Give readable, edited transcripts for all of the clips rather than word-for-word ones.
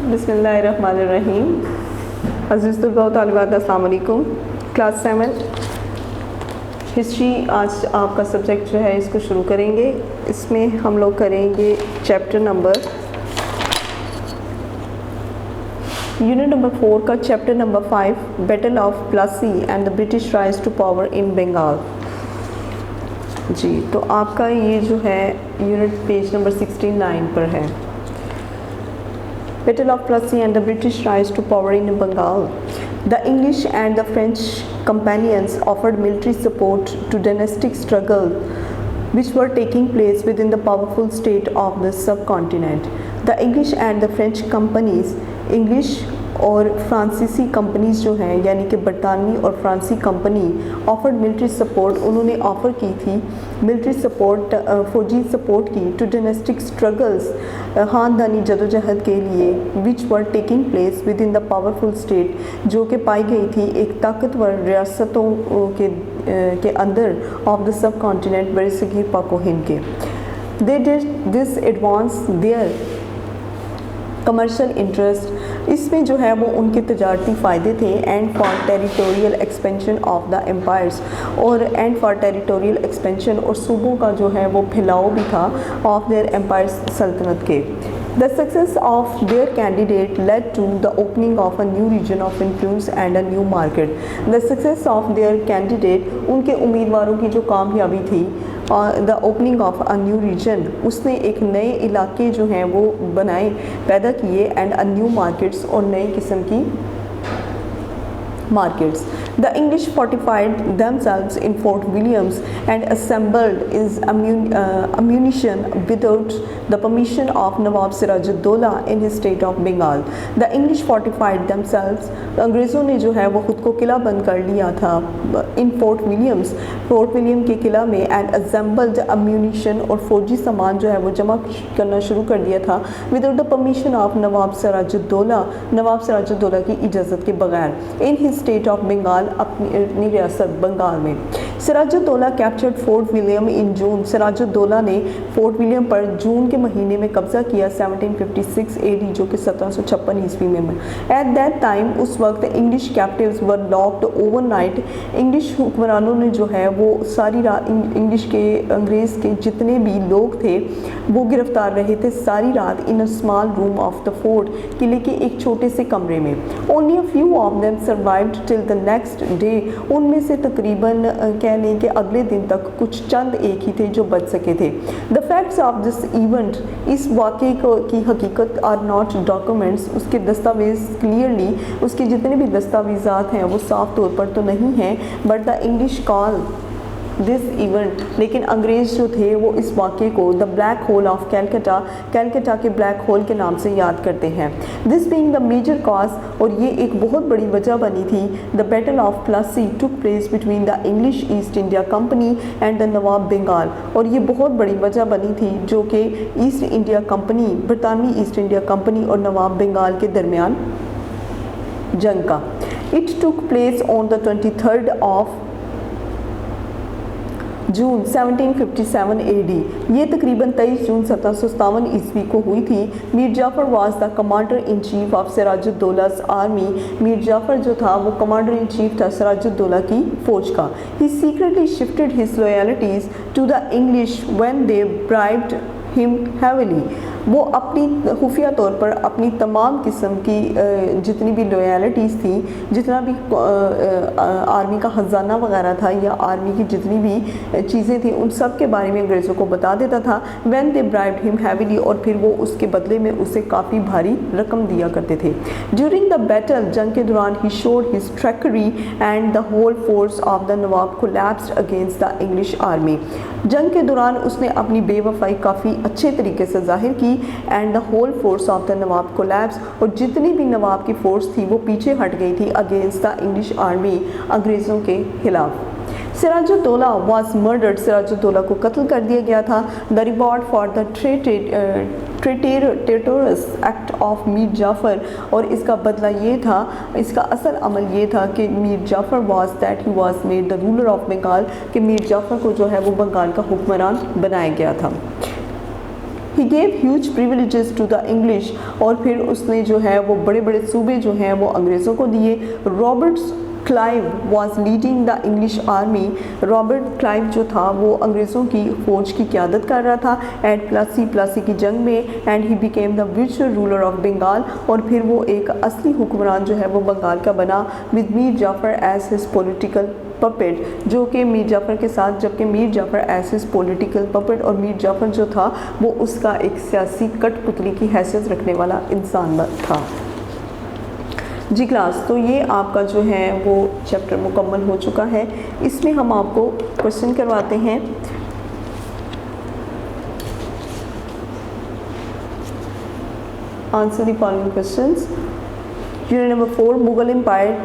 बिस्मिल्लाहिर्रहमानिर्रहीम। अज़ीज़ तलबा व तालिबात, अस्सलाम वालेकुम। क्लास 7 हिस्ट्री आज आपका सब्जेक्ट जो है इसको शुरू करेंगे। इसमें हम लोग करेंगे चैप्टर नंबर यूनिट नंबर 4 का chapter number 5 battle of Plassey and the British rise to power in Bengal. जी, तो आपका ये जो है यूनिट पेज नंबर 69 पर है। Battle of Plassey and the British rise to power in Bengal. The English and the French companions offered military support to dynastic struggle which were taking place within the powerful state of the subcontinent. The English and the French companies, English और फ्रांसीसी companies जो हैं यानी कि बरतानवी और फ्रांसी company offered military support, उन्होंने ऑफ़र की थी मिलिट्री सपोर्ट, फौजी सपोर्ट की टू डायनेस्टिक स्ट्रगल्स, ख़ानदानी जदोजहद के लिए which were taking place within the powerful state, जो कि पाई गई थी एक ताकतवर रियासतों के अंदर ऑफ द सब कॉन्टिनेंट बरसगीर पाक व हिंद के। They did this advance their commercial interest, इसमें जो है वो उनके तजारती फ़ायदे थे and for territorial expansion of the empires, और एंड फॉर टेरिटोरियल एक्सपेंशन और सूबों का जो है वो फैलाव भी था ऑफ देयर एम्पायर्स सल्तनत के। The success of their candidate led to the opening of a new region of influence and a new market. The success of their candidate, उनके उम्मीदवारों की जो कामयाबी थी, the opening of a new region, उसने एक नए इलाके जो हैं वो बनाए, पैदा किए, एंड अ न्यू मार्केट्स, और नई किस्म की markets. The English fortified themselves in Fort Williams and assembled its ammunition without the permission of Nawab Sirajuddaulah in his state of Bengal. The English fortified themselves, अंग्रेज़ों ने जो है वो ख़ुद को किला बंद कर लिया था इन फोर्ट विलियम के किला में, एंड assembled ammunition, और फौजी सामान जो है वो जमा करना शुरू कर दिया था without the permission of नवाब सिराजुद्दौला की इजाज़त के बगैर in his state of Bengal, अपनी रियासत बंगाल में। Siraj-ud-Daulah captured Fort William in June, Siraj-ud-Daulah ने फोर्ट विलियम पर जून के महीने में कब्जा किया 1756 AD, जो कि 1756 ईस्वी में। एट दैट टाइम, उस वक्त इंग्लिश कैप्टिव्स वर लॉक्ड ओवरनाइट, इंग्लिश हुक्मरानों ने जो है वो सारी रात अंग्रेज़ के जितने भी लोग थे वो गिरफ्तार रहे थे सारी रात in a small room of the fort, किले के एक छोटे से कमरे में। Only a few of them survived till the next day, उनमें से तकरीबन कह लें कि अगले दिन तक कुछ चंद एक ही थे जो बच सके थे। The facts of this event, इस वाक़े की हकीकत, आर नॉट डॉक्यूमेंट्स, उसके दस्तावेज़ क्लियरली, उसके जितने भी दस्तावेज़ात हैं वो साफ तौर पर तो नहीं हैं, but the English call this event, लेकिन अंग्रेज़ जो थे वो इस वाक़े को the black hole of Calcutta के ब्लैक होल के नाम से याद करते हैं। This being the major cause, और ये एक बहुत बड़ी वजह बनी थी, the battle of Plassey took place between the English East India company and the nawab Bengal, और ये बहुत बड़ी वजह बनी थी जो कि ईस्ट इंडिया कंपनी, बरतानवी ईस्ट इंडिया कंपनी और नवाब बंगाल के दरमियान जंग का। It took place on the 23rd of June 1757 AD, ये तकरीबन 23 जून 1757 ईस्वी को हुई थी। Mir Jafar was the commander in chief of सिराजुद्दौला's आर्मी, मीर जाफ़र जो था वो कमांडर इन चीफ था सिराजुद्दौला की फ़ौज का। He secretly shifted his loyalties to the English when they bribed him heavily, वो अपनी खुफिया तौर पर अपनी तमाम किस्म की जितनी भी लॉयल्टीज़ थी, जितना भी आर्मी का ख़जाना वगैरह था या आर्मी की जितनी भी चीज़ें थी, उन सब के बारे में अंग्रेज़ों को बता देता था। When they bribed him heavily, और फिर वो उसके बदले में उसे काफ़ी भारी रकम दिया करते थे। ड्यूरिंग द बैटल, जंग के दौरान, he showed his treachery and the whole force of the nawab collapsed against the English army, जंग के दौरान उसने अपनी बेवफाई काफ़ी अच्छे तरीके से जाहिर की, and the whole force of the Nawab collapse, और जितनी भी नवाब की फोर्स थी वो पीछे हट गई थी अगेंस्ट द इंग्लिश आर्मी, अंग्रेज़ों के खिलाफ। सिराजुद्दौला वाज मर्डर्ड, सिराजुद्दौला को कत्ल कर दिया गया था। The reward for the traitorous act of Mir Jafar, और इसका बदला ये था, इसका असल अमल ये था कि Mir Jafar was that he was made the ruler of Bengal, कि मीर जाफ़र को जो है वो बंगाल का हुक्मरान बनाया गया था। He gave huge privileges to the English, और फिर उसने जो है वो बड़े बड़े सूबे जो हैं वो अंग्रेज़ों को दिए। Robert Clive was leading the English army, Robert Clive जो था वो अंग्रेज़ों की फ़ौज की क़यादत कर रहा था एट प्लासी की जंग में, एंड ही बिकेम द विचुअल रूलर ऑफ बंगाल, और फिर वो एक असली हुक्मरान जो है वो बंगाल का बना, with Mir Jafar as his political puppet, जो कि मीर जाफ़र के साथ, जबकि Mir Jafar as his political puppet, और मीर जाफ़र जो था वो उसका एक सियासी कठपुतली की हैसियत रखने वाला इंसान था। जी क्लास, तो ये आपका जो है वो चैप्टर मुकम्मल हो चुका है। इसमें हम आपको क्वेश्चन करवाते हैं। Answer the following questions. Unit number 4 Mughal empire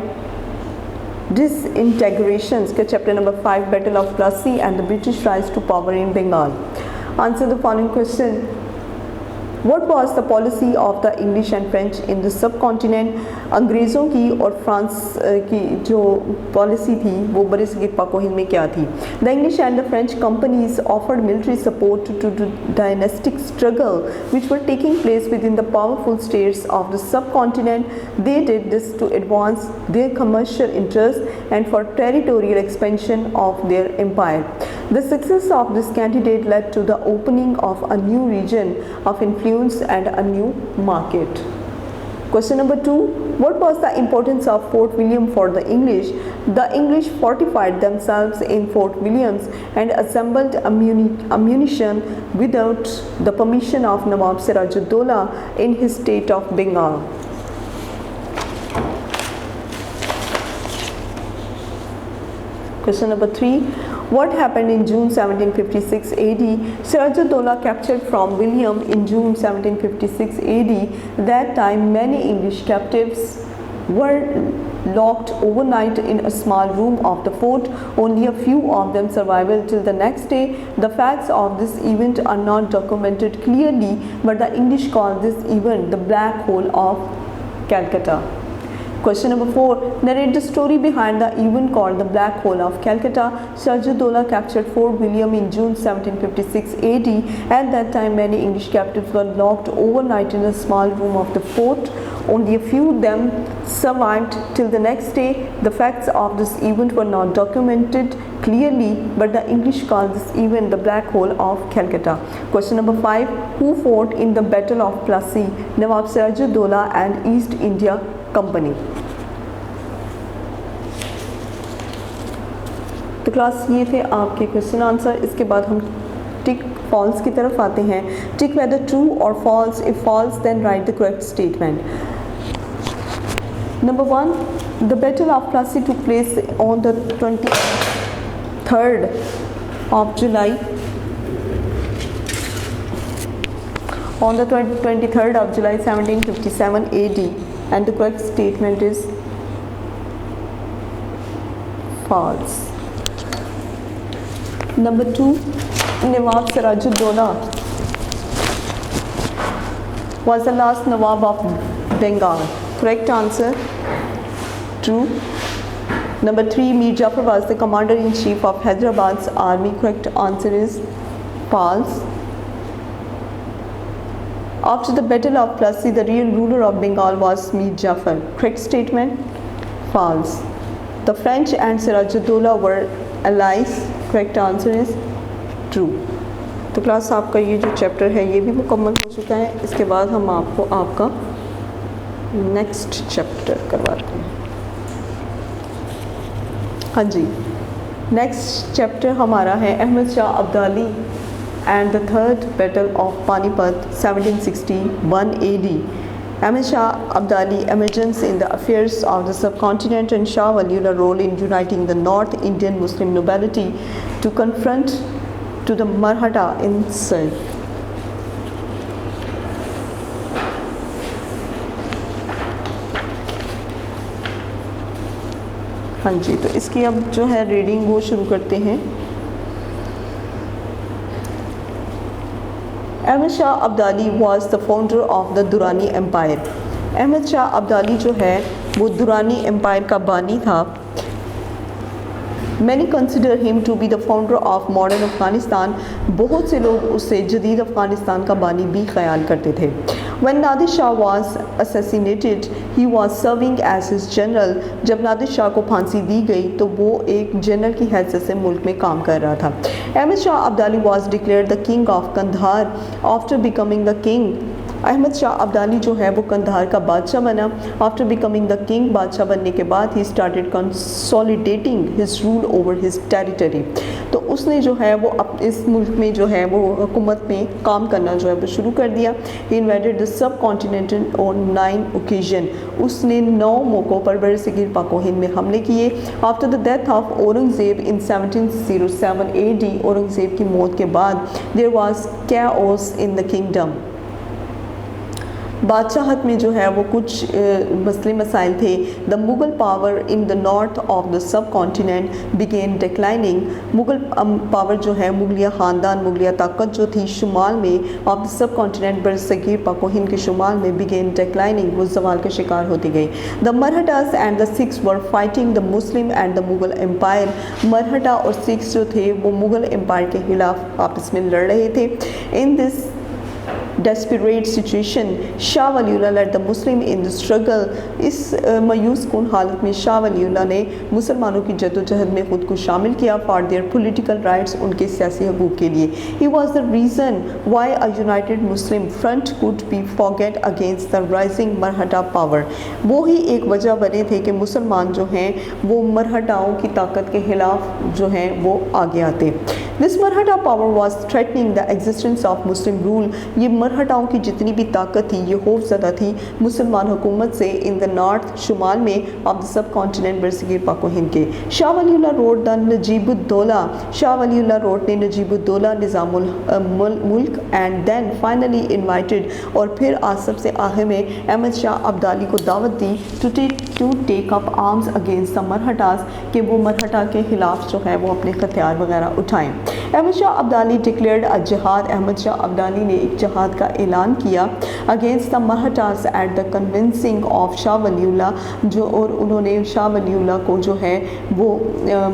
disintegrations के chapter number 5 battle of Plassey and the British rise to power in Bengal. Answer the following question. What was the policy of the English and French in the subcontinent? अंग्रेज़ों की और France की जो policy थी वो बरसगीर पाक व हिंद में क्या थी? The English and the French companies offered military support to the dynastic struggle which were taking place within the powerful states of the subcontinent. They did this to advance their commercial interests and for territorial expansion of their empire. The success of this candidate led to the opening of a new region of influence and a new market. Question number 2. What was the importance of Fort William for the English? The English fortified themselves in Fort Williams and assembled ammunition without the permission of Nawab Siraj-ud-Dowla in his state of Bengal. Question number 3. What happened in June 1756 AD? Siraj-ud-Dowla captured from William in June 1756 AD. That time many English captives were locked overnight in a small room of the fort. Only a few of them survived till the next day. The facts of this event are not documented clearly, but the English call this event the Black Hole of Calcutta. Question number 4. Narrate the story behind the event called the Black Hole of Calcutta. Siraj-ud-Dowla captured Fort William in June 1756 AD. At that time, many English captives were locked overnight in a small room of the fort. Only a few of them survived till the next day. The facts of this event were not documented clearly, but the English call this event the Black Hole of Calcutta. Question number 5. Who fought in the Battle of Plassey? Nawab Siraj-ud-Dowla and East India Company. तो class ये थे आपके question answer. इसके बाद हम टिक false की तरफ आते हैं। टिक वेदर ट्रू और false. If false then write the correct statement. Number 1, the battle of Plassey took place on the 23rd of July on the 23rd of July 1757 AD, and the correct statement is false. Number 2, Nawab Siraj-ud-Dowla was the last Nawab of Bengal. Correct answer, true. Number 3, Mir Jafar was the commander-in-chief of Hyderabad's army. Correct answer is false. After the Battle of Plassey, the real ruler of Bengal was Mir Jafar. Correct statement, false. The French and Siraj-ud-Dowla were allies. Correct answer is true. तो class आपका ये जो chapter है ये भी मुकम्मल हो चुका है। इसके बाद हम आपको आपका नेक्स्ट चैप्टर करवाते हैं। हाँ जी, नेक्स्ट चैप्टर हमारा है Ahmad Shah Abdali and the third battle of Panipat 1761 AD. Ahmad Shah Abdali emergence in the affairs of the subcontinent and Shah Wali a role in uniting the North Indian Muslim nobility to confront to the Maratha insult. हाँ जी, तो इसकी अब जो है reading वो शुरू करते हैं। Ahmad Shah Abdali was the founder of the Durrani empire. Ahmad Shah Abdali जो है वो दुरानी एम्पायर का बानी था। Many consider him to be the founder of modern Afghanistan. बहुत से लोग उसे जदीद अफ़गानिस्तान का बानी भी ख्याल करते थे. When Nadir Shah was assassinated, he was serving as his general. जब नादिर शाह को फांसी दी गई तो वो एक जनरल की हैसियत से मुल्क में काम कर रहा था. Ahmad Shah Abdali was declared the king of Kandahar after becoming the king. Ahmad Shah Abdali जो है वो कंधार का बादशाह बना. आफ्टर बिकमिंग द किंग, बादशाह बनने के बाद he started consolidating his rule over his territory. तो उसने जो है वो इस मुल्क में जो है वो हुकूमत में काम करना जो है वो शुरू कर दिया. He invaded the subcontinent on 9 occasion. उसने 9 मौक़ों पर बरसगीर पाक व हिंद में हमले किए. After the death of Aurangzeb in 1707 AD, Aurangzeb की मौत के बाद there was chaos in the kingdom. बादशाहत में जो है वो कुछ मसले मसाइल थे. The Mughal power in the north of the subcontinent began declining. Mughal power जो है, मुगलिया ख़ानदान, मुगलिया ताकत जो थी शुमाल में ऑफ द सब कॉन्टिनेंट बरसगीर पाक व हिंद के शुमाल में बिगेन डिक्लाइनिंग, वो ज़वाल का शिकार होती गई. The Marathas and the Sikhs were fighting the Muslim and the Mughal empire. Maratha और सिख्स जो थे वो मुग़ल एम्पायर के खिलाफ आपस में लड़ रहे थे. In this desperate situation, Shah Waliullah led the Muslim in the struggle. इस मायूस कुन हालत में शाह वलीउल्लाह ने मुसलमानों की जद्दोजहद में ख़ुद को शामिल किया for their political rights, उनके सियासी हकूक़ के लिए. He was the reason why a united Muslim front could be fought against the rising Marahatta power. वो ही एक वजह बने थे कि मुसलमान जो हैं वो मरहटाओं की ताकत के ख़िलाफ़ जो हैं वो आगे आते. This Marahatta power was threatening the existence of Muslim rule. ये मरहटाओं की जितनी भी ताकत थी ये खौफ ज़दा थी मुसलमान हुकूमत से इन द नॉर्थ, शुमाल में ऑफ द सब कॉन्टिनेंट बरसगीर पाक व हिंद के. Shah Waliullah road the Najibuddaula. Shah Waliullah road ने नजीबुद्दौला निज़ामुल मुल्क एंड देन फाइनली इन्वाइटेड, और फिर आज सबसे आखिर में अहमद शाह अब्दाली को दावत दी to take up arms against the Marathas, कि वो मरहटा के ख़िलाफ़ जो है वो अपने हथियार वगैरह उठाएँ. अहमद शाह अब्दाली डिक्लेयर्ड अ जिहाद. अहमद शाह अब्दाली ने एक जिहाद का ऐलान किया against the Marhattas at the convincing of Shah Waliullah, जो और उन्होंने शाह वलीउल्लाह को जो है वो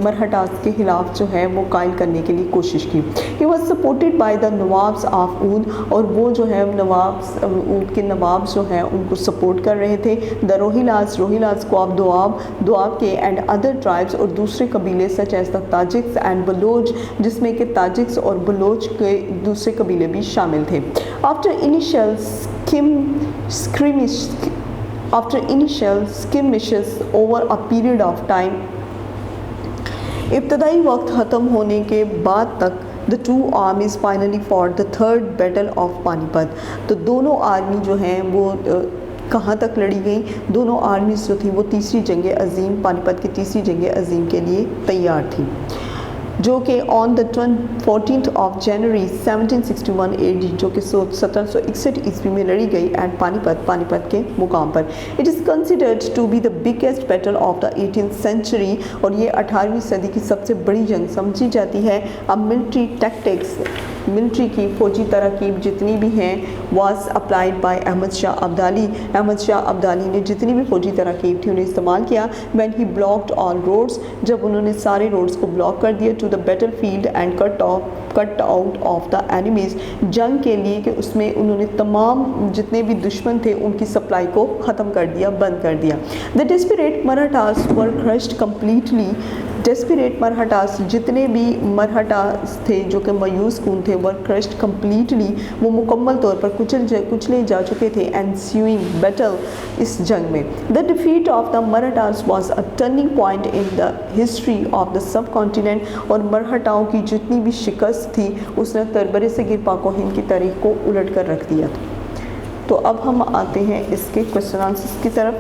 मरहटास के ख़िलाफ़ जो है वो कायल करने के लिए कोशिश की. He was supported by the Nawabs of Oudh, और वो जो है नवाब्स ऊद के नवाब जो हैं उनको सपोर्ट कर रहे थे. द रोहिलास को आप दुआब के एंड अदर ट्राइब्स, और दूसरे कबीले such as the Tajiks and Baloch, जिसमें कि ताजिक्स और बलोच के दूसरे कबीले भी शामिल थे. After initial skirmishes over a period of time, इब्तदाई वक्त ख़त्म होने के बाद तक the two armies finally for the third battle of Panipat. तो दोनों आर्मी जो हैं वो कहाँ तक लड़ी गई. दोनों आर्मीज़ जो थी वो तीसरी जंग अज़ीम, पानीपत की तीसरी जंग अज़ीम के लिए तैयार थी, जो कि on the 14th of January 1761 AD, जो कि 1761 ईस्वी में लड़ी गई एंड पानीपत के मुकाम पर. It is considered to be the biggest battle of the 18th century, और ये 18वीं सदी की सबसे बड़ी जंग समझी जाती है. अब मिलिट्री टैक्टिक्स, मिलिट्री की फ़ौजी तरकीब जितनी भी हैं was applied by Ahmad Shah Abdali. Ahmad Shah Abdali ने जितनी भी फ़ौजी तरकीब थी उन्हें इस्तेमाल किया. When he blocked all roads, जब उन्होंने सारे रोड्स को ब्लॉक कर दिया. To the battle field and cut out of the enemies, जंग के लिए कि उसमें उन्होंने तमाम जितने भी दुश्मन थे उनकी सप्लाई को ख़त्म कर दिया, बंद कर दिया. The desperate Marathas were crushed completely. Desperate Marhattas, जितने भी मरहटास थे जो कि मायूस कून थे, वर क्रश्ड कम्प्लीटली, वो मुकम्मल तौर पर कुचले जा चुके थे. एंस्यूइंग बैटल, इस जंग में. The defeat of the Marhattas was a turning point in the history of the subcontinent, और मरहटाओं की जितनी भी शिकस्त थी उसने बरसगीर पाक व हिंद की तारीख को उलट कर रख दिया. तो अब हम आते हैं इसके क्वेश्चन आंसर्स की तरफ.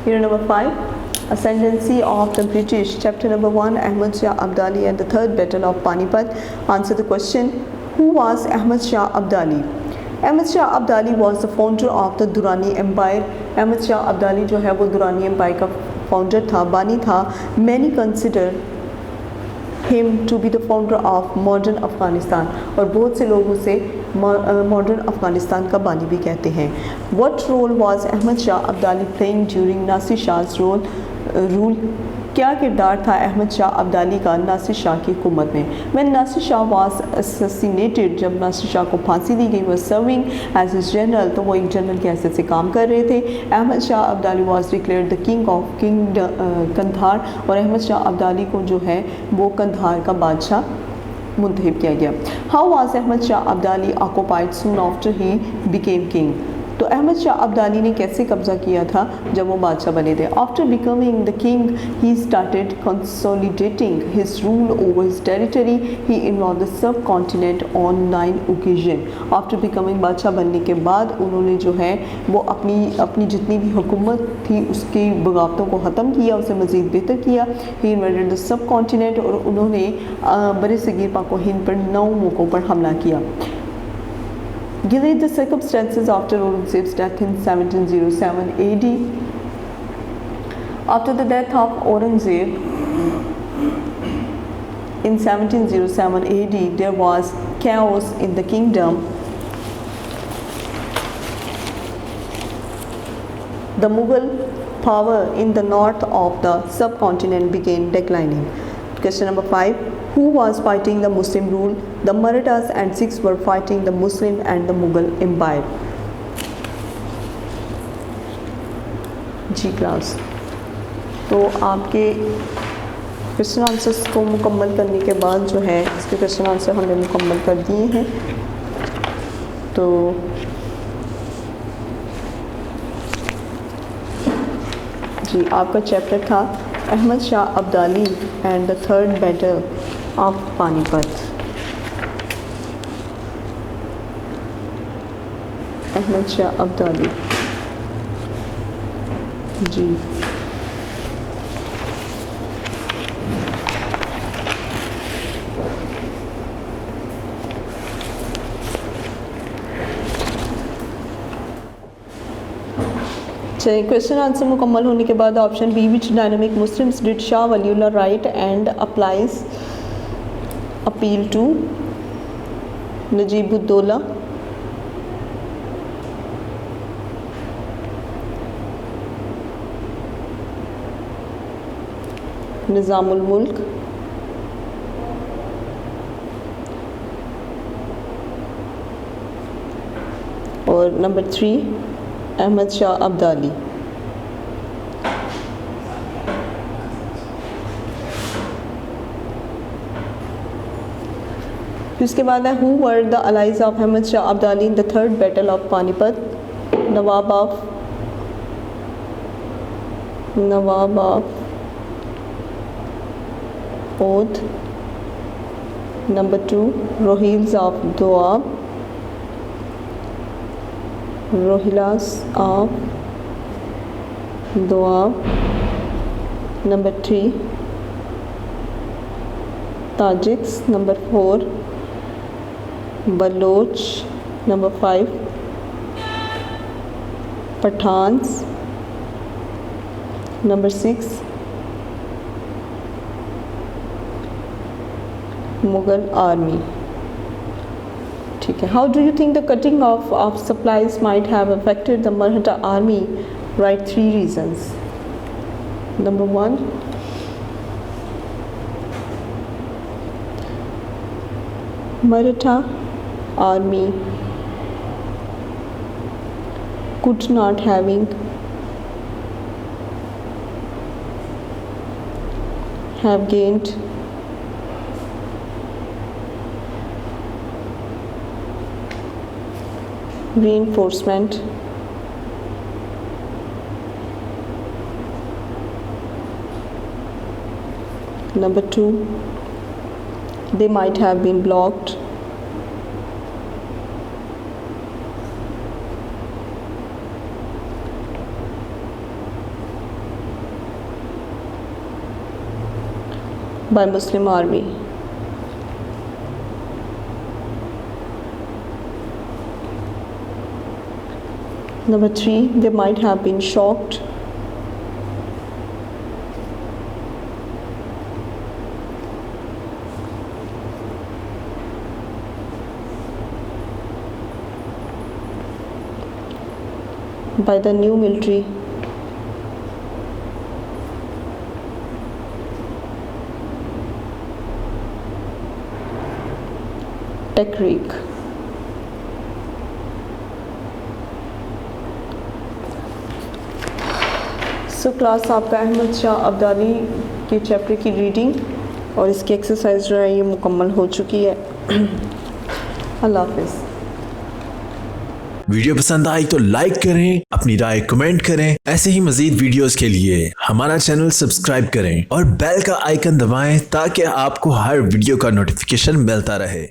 Here number 5, Ascendancy of the British. Chapter number 1, Ahmad Shah Abdali and the Third Battle of Panipat. Answer the question, who was Ahmad Shah Abdali? Ahmad Shah Abdali was the founder of the Durrani Empire. Ahmad Shah Abdali जो है वो Durrani empire का founder था, बानी था. Many consider him to be the founder of modern Afghanistan, और बहुत से लोग उसे मॉडर्न अफ़गानिस्तान का बानी भी कहते हैं। What role was Ahmad Shah Abdali playing during Nasir Shah's rule? क्या किरदार था अहमद शाह अब्दाली का नासिर शाह की हुकूमत में? When Nasir Shah was assassinated, जब नासिर शाह को फांसी दी गई, वो सर्विंग एज हिज जनरल, तो वो एक जनरल की हैसियत से काम कर रहे थे। Ahmad Shah Abdali was declared the king of Kandahar, और अहमद शाह अब्दाली को जो है वो कंधार का बादशाह मुंतखब किया गया। How was Ahmad Shah Abdali occupied soon after he became king? तो अहमद शाह अब्दाली ने कैसे कब्ज़ा किया था जब वो बादशाह बने थे? After becoming the king he started consolidating his rule over his territory, he involve the subcontinent on 9 occasion. After becoming, बादशाह बनने के बाद उन्होंने जो है वो अपनी जितनी भी हुकूमत थी उसकी बगावतों को ख़त्म किया, उसे मज़ीद बेहतर किया। ही इन्वेडेड द सब कॉन्टिनेंट, और उन्होंने बरे सगीर पाक व हिंद पर 9 मौक़ों पर हमला किया। Give it the circumstances after Aurangzeb's death in 1707 AD. After the death of Aurangzeb in 1707 AD, there was chaos in the kingdom. The Mughal power in the north of the subcontinent began declining. Question number 5. Who was fighting the Muslim rule? The Marathas and Sikhs were fighting the Muslim and the Mughal Empire. जी class, तो आपके question answers को मुकम्मल करने के बाद जो है इसके क्वेश्चन आंसर हमने मुकम्मल कर दिए हैं। तो जी आपका चैप्टर था Ahmad Shah Abdali and the third battle of Panipat. Ahmad Shah Abdali ji. चलिए, क्वेश्चन आंसर मुकम्मल होने के बाद option B, which dynamic Muslims did Shah Waliullah write and applies appeal to? Najibuddaula, Nizamul Mulk, और नंबर 3 अहमद शाह अब्दाली। फिर इसके बाद है who were the allies of Ahmad Shah Abdali in the third battle of Panipat? Nawab of Oudh, number 2 Rohillas of Doab, Rohillas of Doab, number 3 Tajiks, number 4 Baloch, number 5 Pathans, number 6 Mughal army. ठीक है। How do you think the cutting of supplies might have affected the Maratha army? Write 3 reasons. Number 1, Maratha army could not have gained reinforcement number 2 they might have been blocked by Muslim army. Number 3, they might have been shocked by the new military technique. So class आपका अहमद शाह अब्दाली के chapter की reading और इसकी exercise जो है ये मुकम्मल हो चुकी है। अल्लाह हाफिज़। वीडियो पसंद आई तो लाइक करें, अपनी राय कमेंट करें। ऐसे ही मजीद वीडियोस के लिए हमारा चैनल सब्सक्राइब करें और बेल का आइकन दबाएं ताकि आपको हर वीडियो का नोटिफिकेशन मिलता रहे।